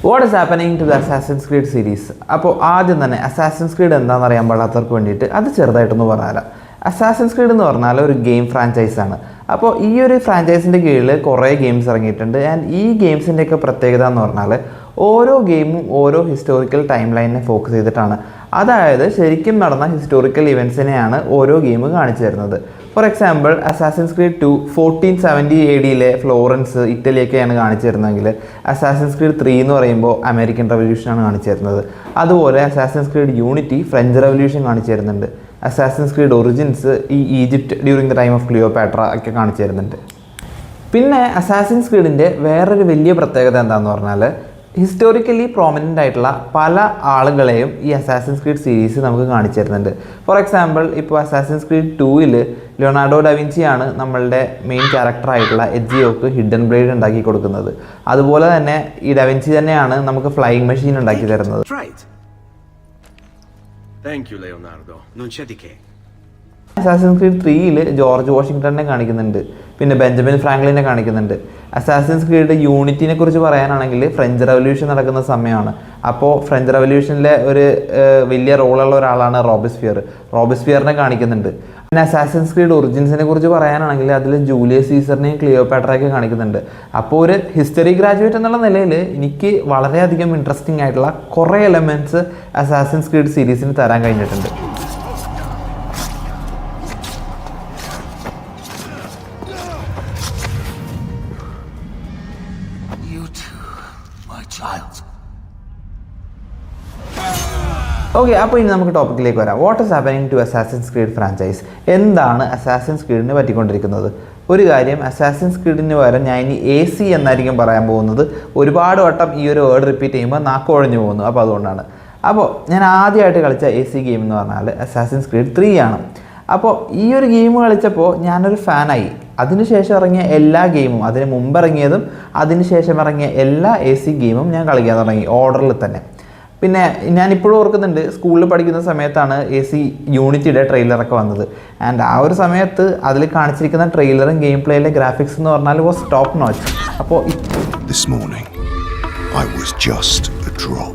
What is happening to the Assassin's Creed series? അപ്പോൾ ആദ്യം തന്നെ അസാസിൻസ് ക്രീഡ് എന്താണെന്ന് അറിയാൻ പാടാത്തവർക്ക് വേണ്ടിയിട്ട് അത് ചെറുതായിട്ടൊന്ന് പറഞ്ഞുതരാം. അസാസിൻസ് ക്രീഡ് എന്ന് പറഞ്ഞാൽ ഒരു ഗെയിം ഫ്രാഞ്ചൈസാണ്. അപ്പോൾ ഈ ഒരു ഫ്രാഞ്ചൈസിൻ്റെ കീഴിൽ കുറേ ഗെയിംസ് ഇറങ്ങിയിട്ടുണ്ട്. ആൻഡ് ഈ ഗെയിംസിൻ്റെയൊക്കെ പ്രത്യേകത എന്ന് പറഞ്ഞാൽ ഓരോ ഗെയിമും ഓരോ ഹിസ്റ്റോറിക്കൽ ടൈം ലൈനിനെ ഫോക്കസ് ചെയ്തിട്ടാണ്. അതായത് ശരിക്കും നടന്ന ഹിസ്റ്റോറിക്കൽ ഇവൻസിനെയാണ് ഓരോ ഗെയിം കാണിച്ചു തരുന്നത്. For example Assassin's Creed 2 1470 AD Florence ഇറ്റലിയൊക്കെയാണ് കാണിച്ചു തരുന്നതെങ്കിൽ അസാസിൻസ് ക്രീഡ് 3 എന്ന് പറയുമ്പോൾ അമേരിക്കൻ റവല്യൂഷനാണ് കാണിച്ചു തരുന്നത്. അതുപോലെ assassins creed unity French revolution കാണിച്ചു തരുന്നുണ്ട്. അസാസിൻസ് ക്രീഡ് ഒറിജിൻസ് ഈ Egypt during the time of Cleopatra ഒക്കെ കാണിച്ചു തരുന്നുണ്ട്. പിന്നെ അസാസിൻസ് ക്രീഡിൻ്റെ വേറൊരു വലിയ പ്രത്യേകത എന്താണെന്ന് പറഞ്ഞാൽ ഹിസ്റ്റോറിക്കലി പ്രോമിനൻ്റ് ആയിട്ടുള്ള പല ആളുകളെയും ഈ അസാസിൻസ് ക്രീഡ് സീരീസ് നമുക്ക് കാണിച്ചു തരുന്നുണ്ട്. ഫോർ എക്സാമ്പിൾ ഇപ്പോൾ അസാസിൻസ് ക്രീഡ് 2-ൽ ലിയോണാർഡോ ഡാവിഞ്ചിയാണ് നമ്മളുടെ മെയിൻ ക്യാരക്ടറായിട്ടുള്ള എജിയോക്ക് ഹിഡൻ ബ്ലേഡ് ഉണ്ടാക്കി കൊടുക്കുന്നത്. അതുപോലെ തന്നെ ഈ ഡാവിഞ്ചി തന്നെയാണ് നമുക്ക് ഫ്ലൈയിങ് മെഷീൻ ഉണ്ടാക്കി തരുന്നത്. അസാസിൻസ് ക്രീഡ് 3-ൽ ജോർജ് വാഷിങ്ടണിനെ കാണിക്കുന്നുണ്ട്. പിന്നെ ബെഞ്ചമിൻ ഫ്രാങ്ക്ലിനെ കാണിക്കുന്നുണ്ട്. അസാസിൻസ് ക്രീഡ് യൂണിറ്റിനെ കുറിച്ച് പറയാനാണെങ്കിൽ ഫ്രഞ്ച് റവല്യൂഷൻ നടക്കുന്ന സമയമാണ്. അപ്പോൾ ഫ്രഞ്ച് റവല്യൂഷനിലെ ഒരു വലിയ റോളുള്ള ഒരാളാണ് റോബസ്ഫിയറിനെ കാണിക്കുന്നുണ്ട്. പിന്നെ അസാസിൻസ് ക്രീഡ് ഒറിജിൻസിനെ കുറിച്ച് പറയാനാണെങ്കിൽ അതിൽ ജൂലിയസ് സീസറിനെയും ക്ലിയോപാട്രയൊക്കെ കാണിക്കുന്നുണ്ട്. അപ്പോൾ ഒരു ഹിസ്റ്ററി ഗ്രാജുവേറ്റ് എന്നുള്ള നിലയിൽ എനിക്ക് വളരെയധികം ഇൻട്രസ്റ്റിംഗ് ആയിട്ടുള്ള കുറേ എലമെൻറ്റ്സ് അസാസിൻസ് ക്രീഡ് സീരീസിന് തരാൻ കഴിഞ്ഞിട്ടുണ്ട്. ഓക്കെ, അപ്പോൾ ഇനി നമുക്ക് ടോപ്പിക്കിലേക്ക് വരാം. What is happening to Assassin's Creed franchise? എന്താണ് അസാസിൻസ് ക്രീഡിന് പറ്റിക്കൊണ്ടിരിക്കുന്നത്? ഒരു കാര്യം, അസാസിൻസ് ക്രീഡിന് പകരം ഞാൻ ഇനി AC എന്നായിരിക്കും പറയാൻ പോകുന്നത്. ഒരുപാട് വട്ടം ഈ ഒരു വേർഡ് റിപ്പീറ്റ് ചെയ്യുമ്പോൾ നാക്ക് ഒഴഞ്ഞു പോകുന്നു. അപ്പോൾ അതുകൊണ്ടാണ്. അപ്പോൾ ഞാൻ ആദ്യമായിട്ട് കളിച്ച AC ഗെയിം എന്ന് പറഞ്ഞാൽ അസാസിൻസ് ക്രീഡ് 3 ആണ്. അപ്പോൾ ഈ ഒരു ഗെയിം കളിച്ചപ്പോൾ ഞാനൊരു ഫാനായി. അതിനുശേഷം ഇറങ്ങിയ എല്ലാ ഗെയിമും, അതിന് മുമ്പ് ഇറങ്ങിയതും അതിനുശേഷം ഇറങ്ങിയ എല്ലാ AC ഗെയിമും ഞാൻ കളിക്കാൻ തുടങ്ങി ഓർഡറിൽ തന്നെ. പിന്നെ ഞാനിപ്പോഴും ഓർക്കുന്നുണ്ട്, സ്കൂളിൽ പഠിക്കുന്ന സമയത്താണ് AC യൂണിറ്റിയുടെ ട്രെയിലറൊക്കെ വന്നത്. ആൻഡ് ആ ഒരു സമയത്ത് അതിൽ കാണിച്ചിരിക്കുന്ന ട്രെയിലറും ഗെയിം പ്ലേയിലെ ഗ്രാഫിക്സ് എന്ന് പറഞ്ഞാൽ വാസ് ടോപ്പ് നോച്ച്. അപ്പോൾ This morning I was just a drop.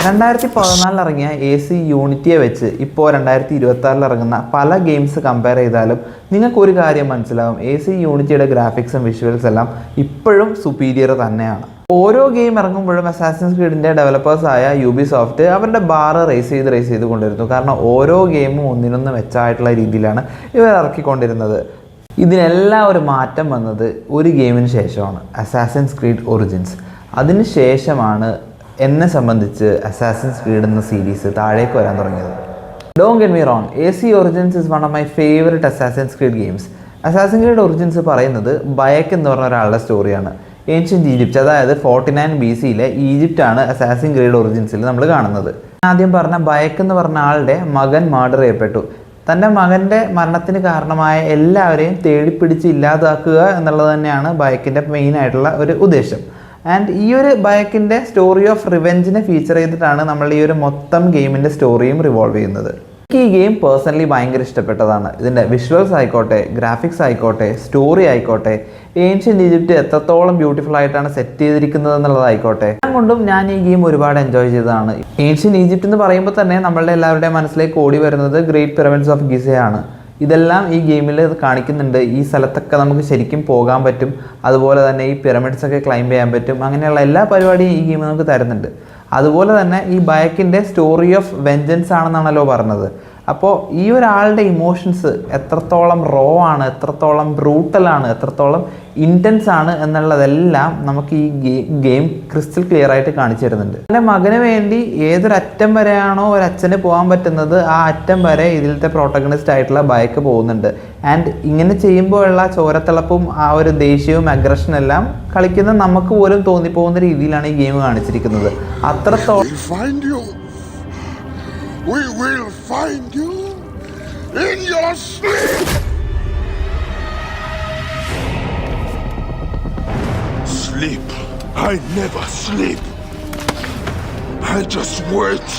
2014 ഇറങ്ങിയ AC യൂണിറ്റിയെ വെച്ച് ഇപ്പോൾ 2026 ഇറങ്ങുന്ന പല ഗെയിംസ് കമ്പയർ ചെയ്താലും നിങ്ങൾക്കൊരു കാര്യം മനസ്സിലാവും, AC യൂണിറ്റിയുടെ ഗ്രാഫിക്സും വിഷ്വൽസ് എല്ലാം ഇപ്പോഴും സുപ്പീരിയർ തന്നെയാണ്. ഓരോ ഗെയിം ഇറങ്ങുമ്പോഴും അസാസിൻസ് ക്രീഡിൻ്റെ ഡെവലപ്പേഴ്സായ യൂബിസോഫ്റ്റ് അവരുടെ ബാർ റേസ് ചെയ്ത് കൊണ്ടിരുന്നു. കാരണം ഓരോ ഗെയിമും ഒന്നിനൊന്ന് മെച്ചമായിട്ടുള്ള രീതിയിലാണ് ഇവർ ഇറക്കിക്കൊണ്ടിരുന്നത്. ഇതിനെല്ലാം ഒരു മാറ്റം വന്നത് ഒരു ഗെയിമിന് ശേഷമാണ്, അസാസിൻസ് ക്രീഡ് ഒറിജിൻസ്. അതിന് ശേഷമാണ് എന്നെ സംബന്ധിച്ച് അസാസിൻസ് ക്രീഡ് എന്ന സീരീസ് താഴേക്ക് വരാൻ തുടങ്ങിയത്. Don't get me wrong, AC origins is one of my favourite assassins creed games. Assassins creed origins പറയുന്നത് ബയക്ക് എന്ന് പറഞ്ഞ ഒരാളുടെ സ്റ്റോറിയാണ്. ഏൻഷ്യൻറ്റ് ഈജിപ്റ്റ്, അതായത് 49 BC ഈജിപ്റ്റാണ് അസാസിൻസ് ക്രീഡ് ഒറിജിൻസിൽ നമ്മൾ കാണുന്നത്. ആദ്യം പറഞ്ഞ ബയക്ക് എന്ന് പറഞ്ഞ ആളുടെ മകൻ മർഡർ ചെയ്യപ്പെട്ടു. തൻ്റെ മകൻ്റെ മരണത്തിന് കാരണമായ എല്ലാവരെയും തേടിപ്പിടിച്ച് ഇല്ലാതാക്കുക എന്നുള്ളത് തന്നെയാണ് ബയക്കിൻ്റെ മെയിൻ ആയിട്ടുള്ള ഒരു ഉദ്ദേശം. ആൻഡ് ഈ ഒരു ബയക്കിൻ്റെ സ്റ്റോറി ഓഫ് റിവെഞ്ചിനെ ഫീച്ചർ ചെയ്തിട്ടാണ് നമ്മൾ ഈ ഒരു മൊത്തം ഗെയിമിൻ്റെ സ്റ്റോറിയും റിവോൾവ് ചെയ്യുന്നത്. എനിക്ക് ഈ ഗെയിം പേഴ്സണലി ഭയങ്കര ഇഷ്ടപ്പെട്ടതാണ്. ഇതിൻ്റെ വിഷ്വൽസ് ആയിക്കോട്ടെ, ഗ്രാഫിക്സ് ആയിക്കോട്ടെ, സ്റ്റോറി ആയിക്കോട്ടെ, ഏൻഷ്യൻറ്റ് ഈജിപ്റ്റ് എത്രത്തോളം ബ്യൂട്ടിഫുൾ ആയിട്ടാണ് സെറ്റ് ചെയ്തിരിക്കുന്നത് എന്നുള്ളതായിക്കോട്ടെ, കൊണ്ടും ഞാൻ ഈ ഗെയിം ഒരുപാട് എൻജോയ് ചെയ്തതാണ്. ഏൻഷ്യൻറ്റ് ഈജിപ്റ്റ് എന്ന് പറയുമ്പോൾ തന്നെ നമ്മളുടെ എല്ലാവരുടെയും മനസ്സിലേക്ക് ഓടി വരുന്നത് ഗ്രേറ്റ് പിരമിഡ്സ് ഓഫ് ഗിസയാണ്. ഇതെല്ലാം ഈ ഗെയിമിൽ കാണിക്കുന്നുണ്ട്. ഈ സ്ഥലത്തൊക്കെ നമുക്ക് ശരിക്കും പോകാൻ പറ്റും. അതുപോലെ തന്നെ ഈ പിരമിഡ്സൊക്കെ ക്ലൈംബ് ചെയ്യാൻ പറ്റും. അങ്ങനെയുള്ള എല്ലാ പരിപാടിയും ഈ ഗെയിം നമുക്ക് തരുന്നുണ്ട്. അതുപോലെ തന്നെ ഈ ബയക്കിൻ്റെ സ്റ്റോറി ഓഫ് വെഞ്ചൻസ് ആണെന്നാണല്ലോ പറഞ്ഞത്. അപ്പോൾ ഈ ഒരാളുടെ ഇമോഷൻസ് എത്രത്തോളം റോ ആണ്, എത്രത്തോളം ബ്രൂട്ടലാണ്, എത്രത്തോളം ഇൻറ്റൻസ് ആണ് എന്നുള്ളതെല്ലാം നമുക്ക് ഈ ഗെയിം ക്രിസ്റ്റൽ ക്ലിയർ ആയിട്ട് കാണിച്ചു തരുന്നുണ്ട്. എൻ്റെ മകന് വേണ്ടി ഏതൊരറ്റം വരെയാണോ ഒരു അച്ഛന് പോകാൻ പറ്റുന്നത് ആ അറ്റം വരെ ഇതിലത്തെ പ്രോട്ടഗണിസ്റ്റ് ആയിട്ടുള്ള ബയക്ക് പോകുന്നുണ്ട്. ആൻഡ് ഇങ്ങനെ ചെയ്യുമ്പോഴുള്ള ചോരത്തിളപ്പും ആ ഒരു ദേഷ്യവും അഗ്രഷനും എല്ലാം കളിക്കുന്ന നമുക്ക് പോലും തോന്നിപ്പോകുന്ന രീതിയിലാണ് ഈ ഗെയിം കാണിച്ചിരിക്കുന്നത്. അത്രത്തോളം We will find you in your sleep. Sleep. I never sleep. I just wait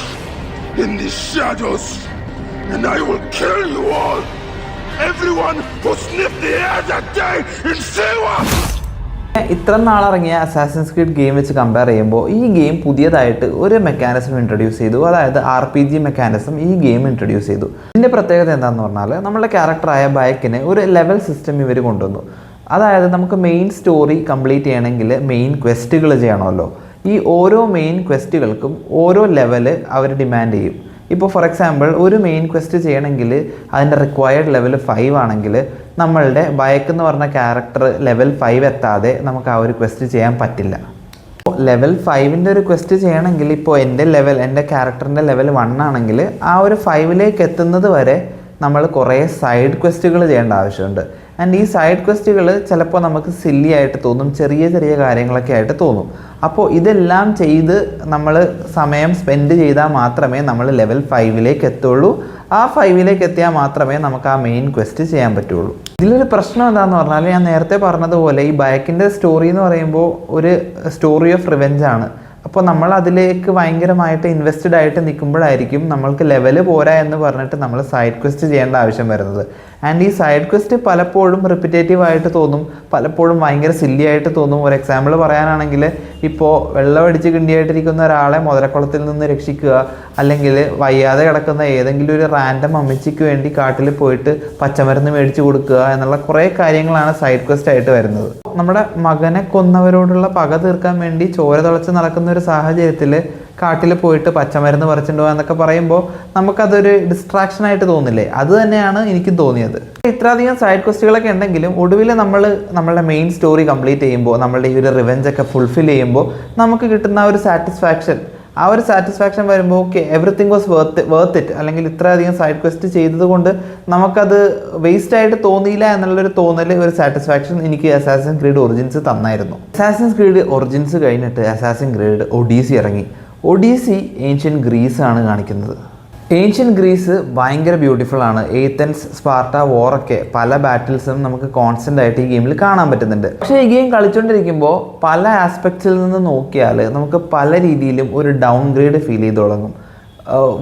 in the shadows and I will kill you all. Everyone who sniffed the air that day in Sewa. ഇത്ര നാളിറങ്ങിയ assassins creed game വെച്ച് compare ചെയ്യുമ്പോൾ ഈ game പുതിയതായിട്ട് ഒരു mechanism introduce ചെയ്തു. അതായത് RPG mechanism ഈ game introduce ചെയ്തു. ഇതിൻ്റെ പ്രത്യേകത എന്താണെന്ന് പറഞ്ഞാൽ നമ്മുടെ ക്യാരക്ടറായ ബൈക്കിന് ഒരു ലെവൽ സിസ്റ്റം ഇവർ കൊണ്ടുവന്നു. അതായത് നമുക്ക് മെയിൻ സ്റ്റോറി കംപ്ലീറ്റ് ചെയ്യണമെങ്കിൽ മെയിൻ ക്വസ്റ്റുകൾ ചെയ്യണമല്ലോ. ഈ ഓരോ മെയിൻ ക്വസ്റ്റുകൾക്കും ഓരോ ലെവൽ അവർ ഡിമാൻഡ് ചെയ്യും. ഇപ്പോൾ ഫോർ എക്സാമ്പിൾ ഒരു മെയിൻ ക്വസ്റ്റ് ചെയ്യണമെങ്കിൽ അതിൻ്റെ റിക്വയർഡ് ലെവൽ 5 ആണെങ്കിൽ നമ്മളുടെ ബൈക്ക് എന്ന് പറഞ്ഞ ക്യാരക്ടർ ലെവൽ 5 എത്താതെ നമുക്ക് ആ ഒരു ക്വസ്റ്റ് ചെയ്യാൻ പറ്റില്ല. ലെവൽ 5ൻ്റെ ഒരു ക്വസ്റ്റ് ചെയ്യണമെങ്കിൽ ഇപ്പോൾ എൻ്റെ ക്യാരക്ടറിൻ്റെ ലെവൽ 1 ആണെങ്കിൽ ആ ഒരു 5ലേക്ക് എത്തുന്നത് വരെ നമ്മൾ കുറേ സൈഡ് ക്വസ്റ്റുകൾ ചെയ്യേണ്ട ആവശ്യമുണ്ട്. ആൻഡ് ഈ സൈഡ് ക്വസ്റ്റുകൾ ചിലപ്പോൾ നമുക്ക് സില്ലി ആയിട്ട് തോന്നും, ചെറിയ ചെറിയ കാര്യങ്ങളൊക്കെ ആയിട്ട് തോന്നും. അപ്പോൾ ഇതെല്ലാം ചെയ്ത് നമ്മൾ സമയം സ്പെൻഡ് ചെയ്താൽ മാത്രമേ നമ്മൾ ലെവൽ 5ലേക്ക് എത്തുള്ളൂ. ആ 5ലേക്ക് എത്തിയാൽ മാത്രമേ നമുക്ക് ആ മെയിൻ ക്വസ്റ്റ് ചെയ്യാൻ പറ്റുള്ളൂ. ഇതിലൊരു പ്രശ്നം എന്താണെന്ന് പറഞ്ഞാൽ ഞാൻ നേരത്തെ പറഞ്ഞതുപോലെ ഈ ബൈക്കിൻ്റെ സ്റ്റോറി എന്ന് പറയുമ്പോൾ ഒരു സ്റ്റോറി ഓഫ് റിവെഞ്ച് ആണ്. അപ്പോൾ നമ്മൾ അതിലേക്ക് ഭയങ്കരമായിട്ട് ഇൻവെസ്റ്റഡ് ആയിട്ട് നിൽക്കുമ്പോഴായിരിക്കും നമ്മൾക്ക് ലെവൽ പോരാ എന്ന് പറഞ്ഞിട്ട് നമ്മൾ സൈഡ് ക്വസ്റ്റ് ചെയ്യേണ്ട ആവശ്യം വരുന്നത്. ആൻഡ് ഈ സൈഡ് ക്വസ്റ്റ് പലപ്പോഴും റിപ്പിറ്റേറ്റീവ് ആയിട്ട് തോന്നും, പലപ്പോഴും ഭയങ്കര സില്ലി ആയിട്ട് തോന്നും. ഒരു എക്സാമ്പിൾ പറയാനാണെങ്കിൽ ഇപ്പോൾ വെള്ളമടിച്ച് കിണ്ടിയായിട്ടിരിക്കുന്ന ഒരാളെ മുതലക്കുളത്തിൽ നിന്ന് രക്ഷിക്കുക, അല്ലെങ്കിൽ വയ്യാതെ കിടക്കുന്ന ഏതെങ്കിലും ഒരു റാൻഡം അമ്മച്ചിക്ക് വേണ്ടി കാട്ടിൽ പോയിട്ട് പച്ചമരുന്ന് മേടിച്ച് കൊടുക്കുക എന്നുള്ള കുറേ കാര്യങ്ങളാണ് സൈഡ് ക്വസ്റ്റ് ആയിട്ട് വരുന്നത്. നമ്മുടെ മകനെ കൊന്നവരോടുള്ള പക തീർക്കാൻ വേണ്ടി ചോര തിളച്ച് നടക്കുന്ന ഒരു സാഹചര്യത്തിൽ കാട്ടിൽ പോയിട്ട് പച്ചമരുന്ന് പറിച്ചിട്ട് പോകാൻ എന്നൊക്കെ പറയുമ്പോൾ നമുക്കതൊരു ഡിസ്ട്രാക്ഷൻ ആയിട്ട് തോന്നില്ലേ? അത് തന്നെയാണ് എനിക്കും തോന്നിയത്. ഇത്രയധികം സൈഡ് ക്വസ്റ്റുകളൊക്കെ ഉണ്ടെങ്കിലും ഒടുവിൽ നമ്മളുടെ മെയിൻ സ്റ്റോറി കംപ്ലീറ്റ് ചെയ്യുമ്പോൾ, നമ്മളുടെ ഈ ഒരു റിവെഞ്ചൊക്കെ ഫുൾഫിൽ ചെയ്യുമ്പോൾ നമുക്ക് കിട്ടുന്ന ആ ഒരു സാറ്റിസ്ഫാക്ഷൻ വരുമ്പോൾ okay everything was worth it, അല്ലെങ്കിൽ ഇത്രയധികം സൈഡ് ക്വസ്റ്റ് ചെയ്തത് കൊണ്ട് നമുക്കത് വേസ്റ്റ് ആയിട്ട് തോന്നിയില്ല എന്നുള്ളൊരു തോന്നൽ, ഒരു സാറ്റിസ്ഫാക്ഷൻ എനിക്ക് അസാസിൻസ് ക്രീഡ് ഒറിജിൻസ് തന്നായിരുന്നു. അസാസിൻസ് ക്രീഡ് ഒറിജിൻസ് കഴിഞ്ഞിട്ട് അസാസിൻസ് ക്രീഡ് ഒഡീസി ഇറങ്ങി. ഒഡീസി ഏൻഷ്യൻ ഗ്രീസ് ആണ് കാണിക്കുന്നത്. ഏൻഷ്യൻ ഗ്രീസ് ഭയങ്കര ബ്യൂട്ടിഫുൾ ആണ്. ഏത്തൻസ്, സ്പാർട്ട, വോറൊക്കെ പല ബാറ്റിൽസും നമുക്ക് കോൺസ്റ്റൻ്റ് ആയിട്ട് ഈ ഗെയിമിൽ കാണാൻ പറ്റുന്നുണ്ട്. പക്ഷേ ഈ ഗെയിം കളിച്ചുകൊണ്ടിരിക്കുമ്പോൾ പല ആസ്പെക്ട്സിൽ നിന്ന് നോക്കിയാൽ നമുക്ക് പല രീതിയിലും ഒരു ഡൗൺ ഗ്രേഡ് ഫീൽ ചെയ്ത് തുടങ്ങും.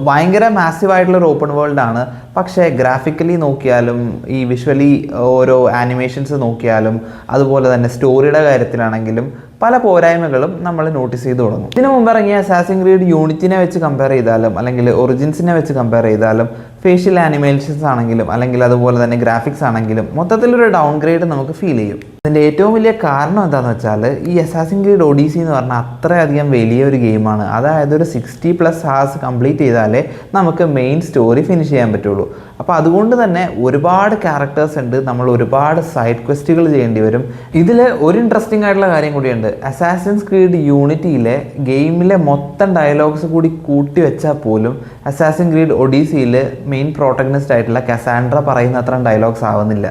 ഭയങ്കര മാസീവായിട്ടുള്ളൊരു ഓപ്പൺ വേൾഡാണ്. പക്ഷേ ഗ്രാഫിക്കലി നോക്കിയാലും ഈ വിഷ്വലി ഓരോ ആനിമേഷൻസ് നോക്കിയാലും അതുപോലെ തന്നെ സ്റ്റോറിയുടെ കാര്യത്തിലാണെങ്കിലും പല പോരായ്മകളും നമ്മൾ നോട്ടീസ് ചെയ്ത് തുടങ്ങും. ഇതിനു മുമ്പ് ഇറങ്ങിയ അസാസിൻസ് ക്രീഡ് യൂണിറ്റിനെ വെച്ച് കമ്പയർ ചെയ്താലും അല്ലെങ്കിൽ ഒറിജിൻസിനെ വെച്ച് കമ്പയർ ചെയ്താലും ഫേഷ്യൽ ആനിമേഷൻസ് ആണെങ്കിലും അല്ലെങ്കിൽ അതുപോലെ തന്നെ ഗ്രാഫിക്സ് ആണെങ്കിലും മൊത്തത്തിലൊരു ഡൗൺ ഗ്രേഡ് നമുക്ക് ഫീൽ ചെയ്യും. അതിൻ്റെ ഏറ്റവും വലിയ കാരണം എന്താണെന്ന് വെച്ചാൽ ഈ അസാസിൻസ് ക്രീഡ് ഒഡീസി എന്ന് പറഞ്ഞാൽ അത്രയധികം വലിയൊരു ഗെയിമാണ്. അതായത് ഒരു 60+ hours കംപ്ലീറ്റ് ചെയ്താലേ നമുക്ക് മെയിൻ സ്റ്റോറി ഫിനിഷ് ചെയ്യാൻ പറ്റുള്ളൂ. അപ്പോൾ അതുകൊണ്ട് തന്നെ ഒരുപാട് ക്യാരക്ടേഴ്സ് ഉണ്ട്, നമ്മൾ ഒരുപാട് സൈഡ് ക്വസ്റ്റുകൾ ചെയ്യേണ്ടി വരും. ഇതിൽ ഒരു ഇൻട്രസ്റ്റിംഗ് ആയിട്ടുള്ള കാര്യം കൂടിയുണ്ട്. അസാസിൻസ് ക്രീഡ് യൂണിറ്റിയിലെ ഗെയിമിലെ മൊത്തം ഡയലോഗ്സ് കൂടി കൂട്ടി വെച്ചാൽ പോലും അസാസിൻസ് ക്രീഡ് ഒഡീസിയിൽ മെയിൻ പ്രോട്ടഗണിസ്റ്റ് ആയിട്ടുള്ള കസാൻഡ്ര പറയുന്ന അത്ര ഡയലോഗ്സ് ആവുന്നില്ല.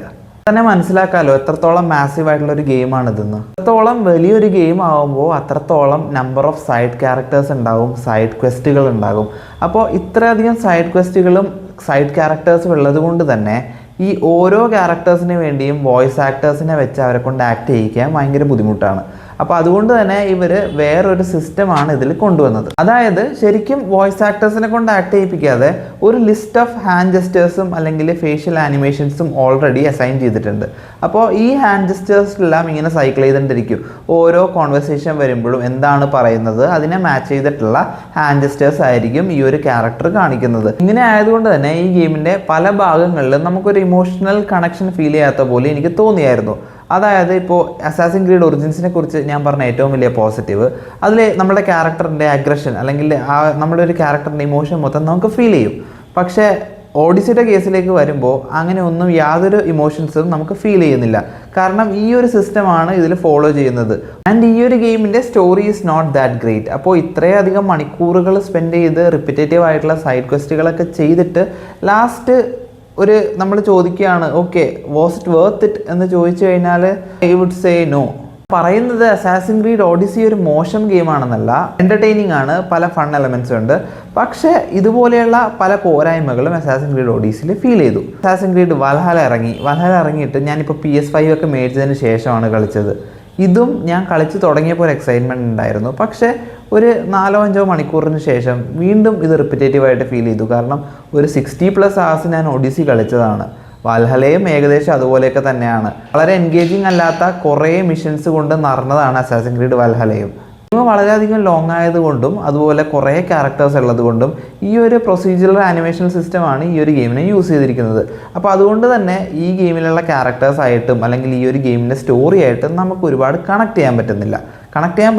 തന്നെ മനസ്സിലാക്കാമല്ലോ എത്രത്തോളം മാസീവ് ആയിട്ടുള്ള ഒരു ഗെയിമാണിതെന്ന്. എത്രത്തോളം വലിയൊരു ഗെയിം ആകുമ്പോൾ അത്രത്തോളം നമ്പർ ഓഫ് സൈഡ് ക്യാരക്ടേഴ്സ് ഉണ്ടാകും, സൈഡ് ക്വസ്റ്റുകൾ ഉണ്ടാകും. അപ്പോൾ ഇത്രയധികം സൈഡ് ക്വസ്റ്റുകളും സൈഡ് ക്യാരക്ടേഴ്സും ഉള്ളത് കൊണ്ട് തന്നെ ഈ ഓരോ ക്യാരക്ടേഴ്സിന് വേണ്ടിയും വോയിസ് ആക്ടേഴ്സിനെ വെച്ച് അവരെ കൊണ്ട് ആക്ട് ചെയ്യിക്കാൻ ഭയങ്കര ബുദ്ധിമുട്ടാണ്. അപ്പോൾ അതുകൊണ്ട് തന്നെ ഇവർ വേറൊരു സിസ്റ്റമാണ് ഇതിൽ കൊണ്ടുവന്നത്. അതായത് ശരിക്കും വോയിസ് ആക്ടേഴ്സിനെ കൊണ്ട് ആക്ട് ചെയ്യിപ്പിക്കാതെ ഒരു ലിസ്റ്റ് ഓഫ് ഹാൻഡ് ജസ്റ്റേഴ്സും അല്ലെങ്കിൽ ഫേഷ്യൽ ആനിമേഷൻസും ഓൾറെഡി അസൈൻ ചെയ്തിട്ടുണ്ട്. അപ്പോൾ ഈ ഹാൻഡ് ജസ്റ്റേഴ്സിലെല്ലാം ഇങ്ങനെ സൈക്കിൾ ചെയ്തിട്ടിരിക്കും. ഓരോ കോൺവെർസേഷൻ വരുമ്പോഴും എന്താണ് പറയുന്നത് അതിനെ മാച്ച് ചെയ്തിട്ടുള്ള ഹാൻഡ് ജസ്റ്റേഴ്സ് ആയിരിക്കും ഈ ഒരു ക്യാരക്ടർ കാണിക്കുന്നത്. ഇങ്ങനെ ആയതുകൊണ്ട് തന്നെ ഈ ഗെയിമിൻ്റെ പല ഭാഗങ്ങളിലും നമുക്കൊരു ഇമോഷണൽ കണക്ഷൻ ഫീൽ ചെയ്യാത്ത പോലെ എനിക്ക് തോന്നിയായിരുന്നു. അതായത് ഇപ്പോൾ അസാസിൻസ് ക്രീഡ് ഒറിജിൻസിനെ കുറിച്ച് ഞാൻ പറഞ്ഞ ഏറ്റവും വലിയ പോസിറ്റീവ്, അതിൽ നമ്മുടെ ക്യാരക്ടറിൻ്റെ അഗ്രഷൻ അല്ലെങ്കിൽ നമ്മുടെ ഒരു ക്യാരക്ടറിൻ്റെ ഇമോഷൻ മൊത്തം നമുക്ക് ഫീൽ ചെയ്യും. പക്ഷേ ഓഡിസിയുടെ കേസിലേക്ക് വരുമ്പോൾ അങ്ങനെ ഒന്നും യാതൊരു ഇമോഷൻസും നമുക്ക് ഫീൽ ചെയ്യുന്നില്ല. കാരണം ഈ ഒരു സിസ്റ്റമാണ് ഇതിൽ ഫോളോ ചെയ്യുന്നത്. ആൻഡ് ഈ ഒരു ഗെയിമിൻ്റെ story is not that great. അപ്പോൾ ഇത്രയധികം മണിക്കൂറുകൾ സ്പെൻഡ് ചെയ്ത് റിപ്പിറ്റേറ്റീവ് ആയിട്ടുള്ള സൈഡ് ക്വസ്റ്റുകളൊക്കെ ചെയ്തിട്ട് ലാസ്റ്റ് നമ്മൾ ചോദിക്കുകയാണ് okay was it worth it എന്ന് ചോദിച്ചു കഴിഞ്ഞാൽ ഐ വുഡ് സേ നോ. പറയുന്നത് അസാസിൻസ് ക്രീഡ് ഒഡീസി ഒരു മോശം ഗെയിമാണെന്നല്ല, എൻ്റർടൈനിങ് ആണ്, പല ഫൺ എലമെൻറ്റ്സും ഉണ്ട്. പക്ഷേ ഇതുപോലെയുള്ള പല പോരായ്മകളും അസാസിൻസ് ക്രീഡ് ഒഡീസിയിൽ ഫീൽ ചെയ്തു. അസാസിൻസ് ക്രീഡ് വൽഹല്ല ഇറങ്ങിയിട്ട് ഞാനിപ്പോൾ PS5 ഒക്കെ മേടിച്ചതിന് ശേഷമാണ് കളിച്ചത്. ഇതും ഞാൻ കളിച്ച് തുടങ്ങിയപ്പോൾ ഒരു എക്സൈറ്റ്മെൻറ്റ് ഉണ്ടായിരുന്നു. പക്ഷേ ഒരു 4-5 മണിക്കൂറിന് ശേഷം വീണ്ടും ഇത് റിപ്പിറ്റേറ്റീവായിട്ട് ഫീൽ ചെയ്തു. കാരണം ഒരു 60+ hours ഞാൻ ഒഡീസി കളിച്ചതാണ്. വാൽഹലയും ഏകദേശം അതുപോലെയൊക്കെ തന്നെയാണ്. വളരെ എൻഗേജിങ് അല്ലാത്ത കുറേ മിഷൻസ് കൊണ്ട് നിറഞ്ഞതാണ് അസാസിൻ ക്രീഡ് വാൽഹലയും. ഗെയിം വളരെയധികം ലോങ് ആയതുകൊണ്ടും അതുപോലെ കുറേ ക്യാരക്ടേഴ്സ് ഉള്ളതുകൊണ്ടും ഈ ഒരു പ്രൊസീജിയറൽ ആനിമേഷൻ സിസ്റ്റമാണ് ഈ ഒരു ഗെയിമിനെ യൂസ് ചെയ്തിരിക്കുന്നത്. അപ്പോൾ അതുകൊണ്ട് തന്നെ ഈ ഗെയിമിലുള്ള ക്യാരക്ടേഴ്സ് ആയിട്ടും അല്ലെങ്കിൽ ഈ ഒരു ഗെയിമിൻ്റെ സ്റ്റോറി ആയിട്ടും നമുക്ക് ഒരുപാട് കണക്ട് ചെയ്യാൻ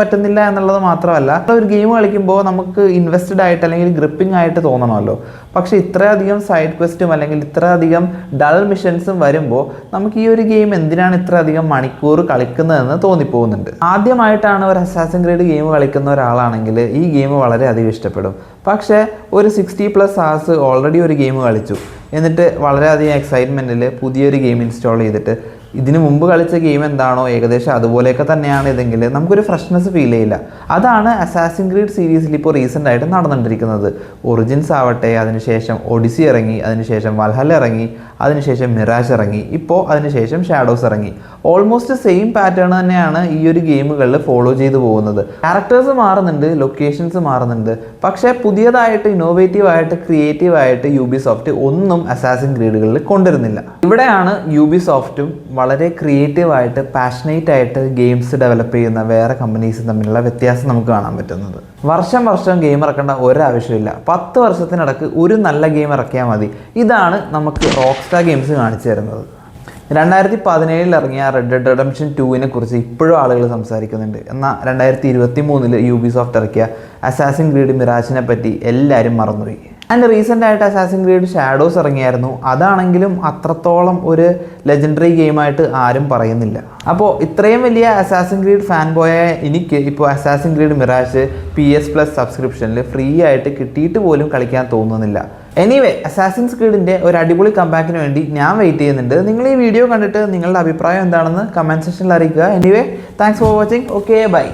പറ്റുന്നില്ല എന്നുള്ളത് മാത്രമല്ല, ഒരു ഗെയിം കളിക്കുമ്പോൾ നമുക്ക് ഇൻവെസ്റ്റഡ് ആയിട്ട് അല്ലെങ്കിൽ ഗ്രിപ്പിംഗ് ആയിട്ട് തോന്നണമല്ലോ. പക്ഷേ ഇത്രയധികം സൈഡ് ക്വസ്റ്റും അല്ലെങ്കിൽ ഇത്രയധികം ഡൾ മിഷൻസും വരുമ്പോൾ നമുക്ക് ഈ ഒരു ഗെയിം എന്തിനാണ് ഇത്രയധികം മണിക്കൂർ കളിക്കുന്നതെന്ന് തോന്നിപ്പോകുന്നുണ്ട്. ആദ്യമായിട്ടാണ് ഒരു അസാസിൻ ക്രീഡ് ഗെയിം കളിക്കുന്ന ഒരാളാണെങ്കിൽ ഈ ഗെയിം വളരെയധികം ഇഷ്ടപ്പെടും. പക്ഷേ ഒരു 60+ hours ഓൾറെഡി ഒരു ഗെയിം കളിച്ചു, എന്നിട്ട് വളരെയധികം എക്സൈറ്റ്മെൻറ്റിൽ പുതിയൊരു ഗെയിം ഇൻസ്റ്റാൾ ചെയ്തിട്ട് ഇതിനു മുമ്പ് കളിച്ച ഗെയിം എന്താണോ ഏകദേശം അതുപോലെയൊക്കെ തന്നെയാണ് ഇതെങ്കിൽ നമുക്കൊരു ഫ്രഷ്നെസ് ഫീൽ ചെയ്യില്ല. അതാണ് അസാസിൻ ക്രീഡ് സീരീസിൽ ഇപ്പോൾ റീസെൻ്റ് ആയിട്ട് നടന്നുകൊണ്ടിരിക്കുന്നത്. ഒറിജിൻസ് ആവട്ടെ, അതിനുശേഷം ഒഡിസി ഇറങ്ങി, അതിനുശേഷം വാൽഹല്ല ഇറങ്ങി, അതിനുശേഷം മിറാജ് ഇറങ്ങി, ഇപ്പോൾ അതിനുശേഷം ഷാഡോസ് ഇറങ്ങി. ഓൾമോസ്റ്റ് സെയിം പാറ്റേൺ തന്നെയാണ് ഈ ഒരു ഗെയിമുകളിൽ ഫോളോ ചെയ്തു പോകുന്നത്. ക്യാരക്ടേഴ്സ് മാറുന്നുണ്ട്, ലൊക്കേഷൻസ് മാറുന്നുണ്ട്, പക്ഷേ പുതിയതായിട്ട് ഇന്നോവേറ്റീവായിട്ട് ക്രിയേറ്റീവായിട്ട് യൂബിസോഫ്റ്റ് ഒന്നും അസാസിൻ ക്രീഡുകളിൽ കൊണ്ടുവരുന്നില്ല. ഇവിടെയാണ് യൂബിസോഫ്റ്റും വളരെ ക്രിയേറ്റീവായിട്ട് പാഷനേറ്റ് ആയിട്ട് ഗെയിംസ് ഡെവലപ്പ് ചെയ്യുന്ന വേറെ കമ്പനീസും തമ്മിലുള്ള വ്യത്യാസം നമുക്ക് കാണാൻ പറ്റുന്നത്. വർഷം ഗെയിം ഇറക്കേണ്ട ഒരാവശ്യമില്ല. 10 വർഷത്തിനിടക്ക് ഒരു നല്ല ഗെയിം ഇറക്കിയാൽ മതി. ഇതാണ് നമുക്ക് റോക്സ്റ്റാർ ഗെയിംസ് കാണിച്ചു തരുന്നത്. 2017 ഇറങ്ങിയ റെഡ് ഡെഡ് റിഡംപ്ഷൻ 2 കുറിച്ച് ഇപ്പോഴും ആളുകൾ സംസാരിക്കുന്നുണ്ട്. എന്നാൽ 2023 യൂബിസോഫ്റ്റ് ഇറക്കിയ അസാസിൻ ക്രീഡ് മിറാജിനെ പറ്റി എല്ലാവരും മറന്നുപോയി. ആൻഡ് റീസെൻ്റ് ആയിട്ട് അസാസിൻ ക്രീഡ് ഷാഡോസ് ഇറങ്ങിയായിരുന്നു. അതാണെങ്കിലും അത്രത്തോളം ഒരു ലെജൻഡറി ഗെയിമായിട്ട് ആരും പറയുന്നില്ല. അപ്പോൾ ഇത്രയും വലിയ അസാസിൻ ക്രീഡ് ഫാൻ ബോയ എനിക്ക് ഇപ്പോൾ Assassin Creed Mirage PS Plus സബ്സ്ക്രിപ്ഷനിൽ ഫ്രീ ആയിട്ട് കിട്ടിയിട്ട് പോലും കളിക്കാൻ തോന്നുന്നില്ല. എനിവേ, അസാസിൻസ് ക്രീഡിൻ്റെ ഒരു അടിപൊളി കംബാക്കിന് വേണ്ടി ഞാൻ വെയിറ്റ് ചെയ്യുന്നുണ്ട്. നിങ്ങൾ ഈ വീഡിയോ കണ്ടിട്ട് നിങ്ങളുടെ അഭിപ്രായം എന്താണെന്ന് കമൻറ്റ് സെക്ഷനിൽ അറിയിക്കുക. Anyway, thanks for watching. Okay, by.